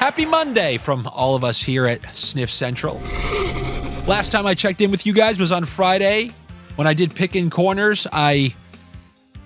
Happy Monday from all of us here at Sniff Central. Last time I checked in with you guys was on Friday. When I did pick in corners, I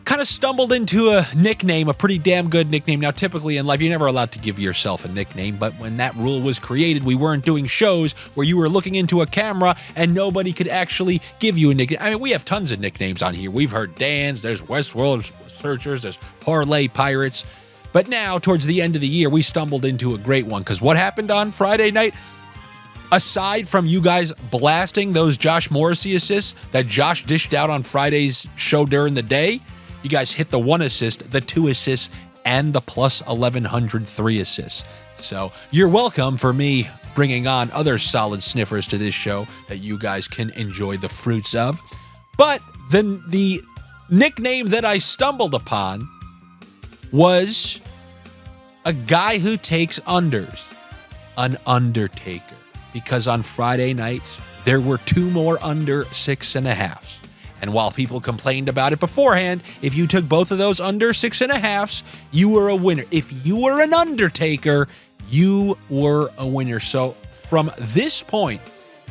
kind of stumbled into a nickname, a pretty damn good nickname. Now, typically in life, you're never allowed to give yourself a nickname, but when that rule was created, we weren't doing shows where you were looking into a camera and nobody could actually give you a nickname. I mean, we have tons of nicknames on here. We've heard Dan's, there's Westworld Searchers, there's Parlay Pirates. But now, towards the end of the year, we stumbled into a great one, because what happened on Friday night? Aside from you guys blasting those Josh Morrissey assists that Josh dished out on Friday's show during the day, you guys hit the 1 assist, the 2 assists, and the plus 1,100 3 assists. So you're welcome for me bringing on other solid sniffers to this show that you guys can enjoy the fruits of. But then the nickname that I stumbled upon was a guy who takes unders, an undertaker. Because on Friday nights, there were 2 more under 6.5s. And while people complained about it beforehand, if you took both of those under 6.5s, you were a winner. If you were an undertaker, you were a winner. So from this point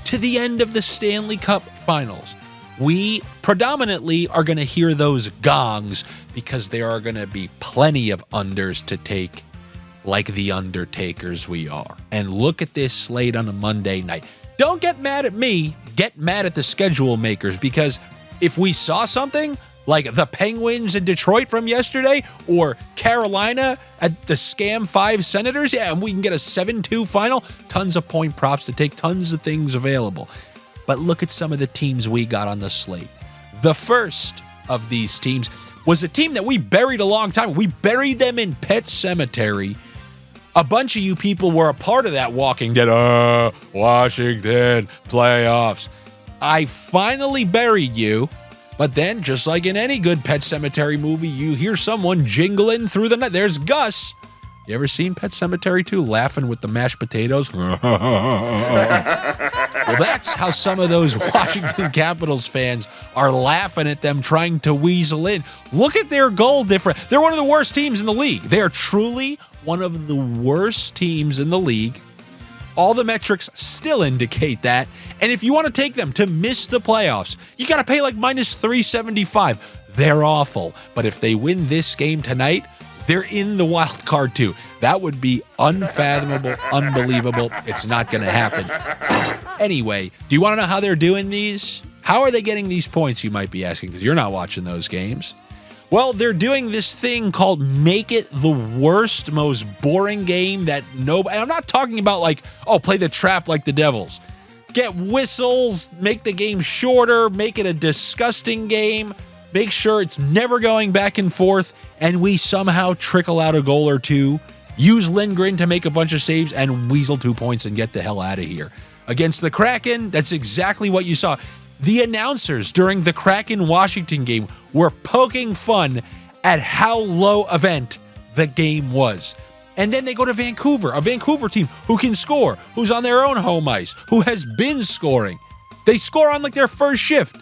to the end of the Stanley Cup Finals, we predominantly are going to hear those gongs, because there are going to be plenty of unders to take, like the undertakers we are. And look at this slate on a Monday night. Don't get mad at me, get mad at the schedule makers, because if we saw something like the Penguins in Detroit from yesterday, or Carolina at the Scam 5 Senators, yeah, and we can get a 7-2 final, tons of point props to take, tons of things available. But look at some of the teams we got on the slate. The first of these teams was a team that we buried a long time. We buried them in Pet Semetary. A bunch of you people were a part of that Walking Dead, Washington playoffs. I finally buried you, but then, just like in any good Pet Sematary movie, you hear someone jingling through the night. There's Gus. You ever seen Pet Sematary 2, laughing with the mashed potatoes? Well, that's how some of those Washington Capitals fans are laughing at them trying to weasel in. Look at their goal difference. They're one of the worst teams in the league. They are truly one of the worst teams in the league. All the metrics still indicate that. And if you want to take them to miss the playoffs, you got to pay like minus 375. They're awful. But if they win this game tonight, they're in the wild card too. That would be unfathomable, unbelievable. It's not going to happen. Anyway, do you want to know how they're doing these? How are they getting these points, you might be asking, because you're not watching those games. Well, they're doing this thing called make it the worst, most boring game that nobody... And I'm not talking about like, play the trap like the Devils. Get whistles, make the game shorter, make it a disgusting game, make sure it's never going back and forth, and we somehow trickle out a goal or two, use Lindgren to make a bunch of saves, and weasel 2 points and get the hell out of here. Against the Kraken, that's exactly what you saw. The announcers during the Kraken-Washington game were poking fun at how low event the game was. And then they go to Vancouver, a Vancouver team who can score, who's on their own home ice, who has been scoring. They score on like their first shift.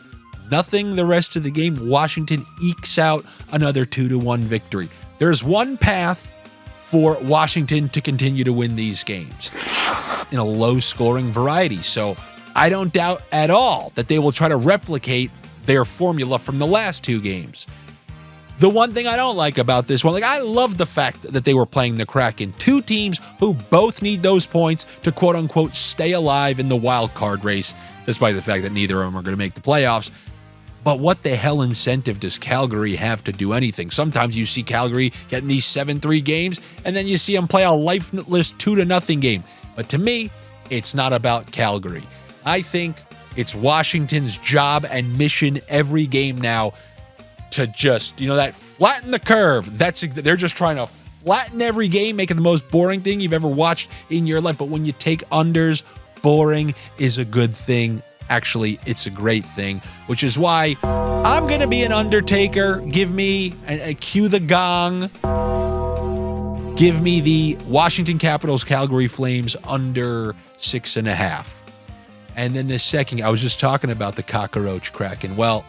Nothing the rest of the game. Washington ekes out another 2-1 victory. There's one path for Washington to continue to win these games in a low-scoring variety. So I don't doubt at all that they will try to replicate their formula from the last 2 games. The one thing I don't like about this one, I love the fact that they were playing the Kraken, 2 teams who both need those points to quote-unquote stay alive in the wild card race, despite the fact that neither of them are going to make the playoffs. But what the hell incentive does Calgary have to do anything? Sometimes you see Calgary getting these 7-3 games, and then you see them play a lifeless 2-0 game. But to me, it's not about Calgary. I think it's Washington's job and mission every game now to just, that flatten the curve. They're just trying to flatten every game, make it the most boring thing you've ever watched in your life. But when you take unders, boring is a good thing. Actually, it's a great thing, which is why I'm going to be an undertaker. Give me, cue the gong. Give me the Washington Capitals Calgary Flames under 6.5. And then the second, I was just talking about the Cockroach Kraken. Well,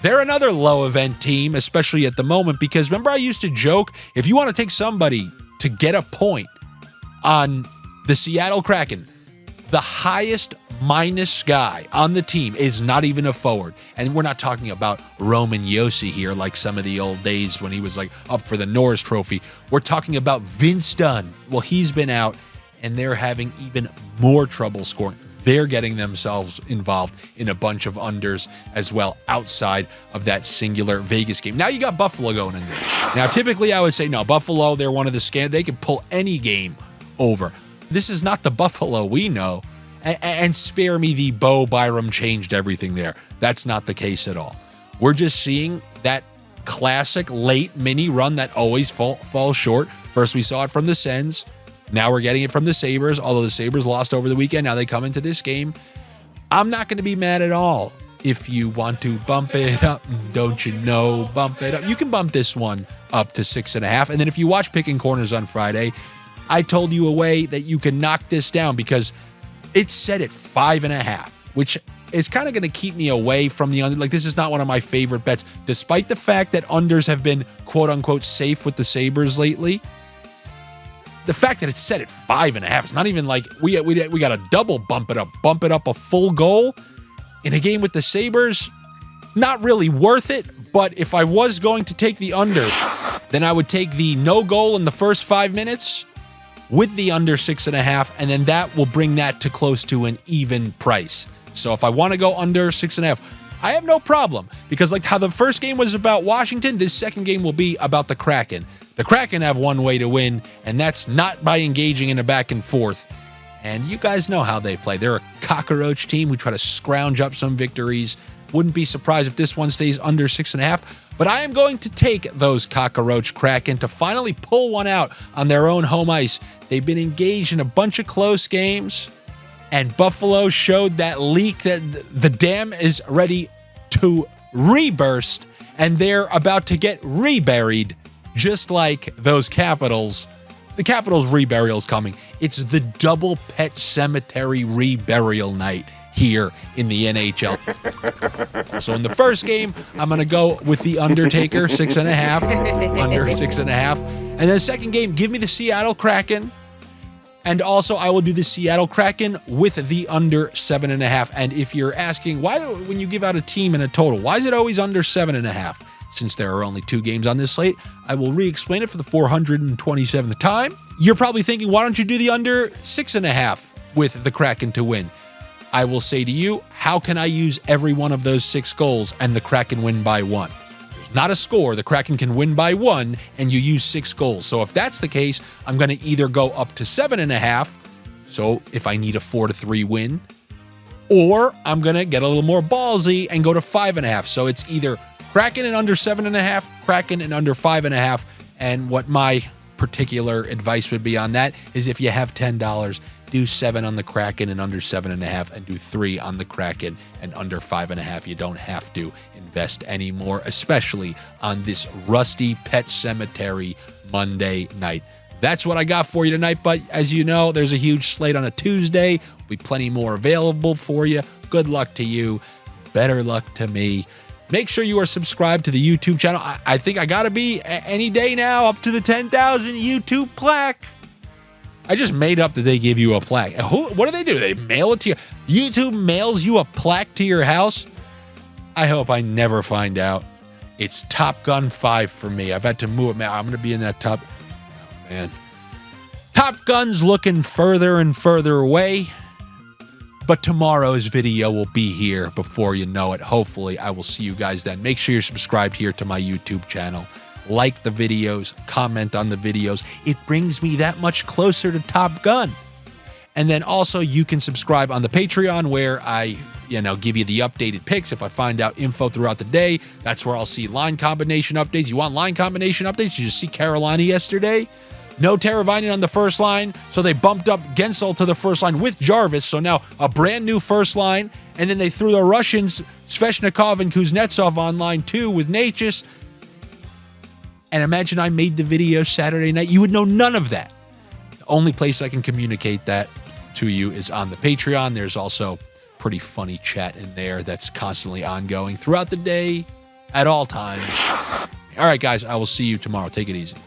they're another low event team, especially at the moment, because remember I used to joke, if you want to take somebody to get a point on the Seattle Kraken. The highest minus guy on the team is not even a forward. And we're not talking about Roman Josi here like some of the old days when he was like up for the Norris Trophy. We're talking about Vince Dunn. Well, he's been out, and they're having even more trouble scoring. They're getting themselves involved in a bunch of unders as well outside of that singular Vegas game. Now you got Buffalo going in there. Now, typically I would say, no, Buffalo, they're one of the they can pull any game over. This is not the Buffalo we know. And spare me the Bo Byram changed everything there. That's not the case at all. We're just seeing that classic late mini run that always falls short. First, we saw it from the Sens. Now we're getting it from the Sabres, although the Sabres lost over the weekend. Now they come into this game. I'm not going to be mad at all if you want to bump it up. Don't you know, bump it up. You can bump this one up to 6.5. And then if you watch Picking Corners on Friday, I told you a way that you can knock this down because it's set at 5.5, which is kind of going to keep me away from the under. Like, this is not one of my favorite bets, despite the fact that unders have been quote unquote safe with the Sabres lately. The fact that it's set at 5.5, it's not even like we got to double bump it up a full goal in a game with the Sabres. Not really worth it. But if I was going to take the under, then I would take the no goal in the first 5 minutes with the under 6.5, and then that will bring that to close to an even price. So if I want to go under 6.5, I have no problem, because like how the first game was about Washington, this second game will be about the Kraken. The Kraken have one way to win, and that's not by engaging in a back and forth. And you guys know how they play. They're a cockroach team who try to scrounge up some victories. Wouldn't be surprised if this one stays under 6.5. But I am going to take those cockroach Kraken to finally pull one out on their own home ice. They've been engaged in a bunch of close games, and Buffalo showed that leak that the dam is ready to reburst, and they're about to get reburied, just like those Capitals. The Capitals reburial is coming. It's the double Pet Semetary reburial night here in the NHL. So in the first game, I'm going to go with the Undertaker, 6.5, under 6.5. And then the second game, give me the Seattle Kraken. And also, I will do the Seattle Kraken with the under 7.5. And if you're asking, why, when you give out a team and a total, why is it always under 7.5? Since there are only 2 games on this slate, I will re-explain it for the 427th time. You're probably thinking, why don't you do the under 6.5 with the Kraken to win? I will say to you, how can I use every one of those 6 goals and the Kraken win by 1? There's not a score. The Kraken can win by 1 and you use 6 goals. So if that's the case, I'm going to either go up to 7.5. So if I need a 4-3 win, or I'm going to get a little more ballsy and go to 5.5. So it's either Kraken and under 7.5, Kraken and under 5.5. And what my particular advice would be on that is if you have $10, do 7 on the Kraken and under 7.5, and do 3 on the Kraken and under 5.5. You don't have to invest anymore, especially on this rusty Pet Semetary Monday night. That's what I got for you tonight, but as you know, there's a huge slate on a Tuesday. There'll be plenty more available for you. Good luck to you. Better luck to me. Make sure you are subscribed to the YouTube channel. I think I got to be any day now up to the 10,000 YouTube plaque. I just made up that they give you a plaque. What do? They mail it to you? YouTube mails you a plaque to your house? I hope I never find out. It's Top Gun 5 for me. I've had to move it. Man, I'm going to be in that top. Oh, man. Top Gun's looking further and further away. But tomorrow's video will be here before you know it. Hopefully, I will see you guys then. Make sure you're subscribed here to my YouTube channel. Like the videos, comment on the videos. It brings me that much closer to Top Gun. And then also you can subscribe on the Patreon where I, give you the updated picks. If I find out info throughout the day, that's where I'll see line combination updates. You want line combination updates? You just see Carolina yesterday. No Teravainen on the first line, so they bumped up Gensel to the first line with Jarvis. So now a brand new first line. And then they threw the Russians, Svechnikov and Kuznetsov on line 2 with Natchez. And imagine I made the video Saturday night. You would know none of that. The only place I can communicate that to you is on the Patreon. There's also pretty funny chat in there that's constantly ongoing throughout the day at all times. All right, guys, I will see you tomorrow. Take it easy.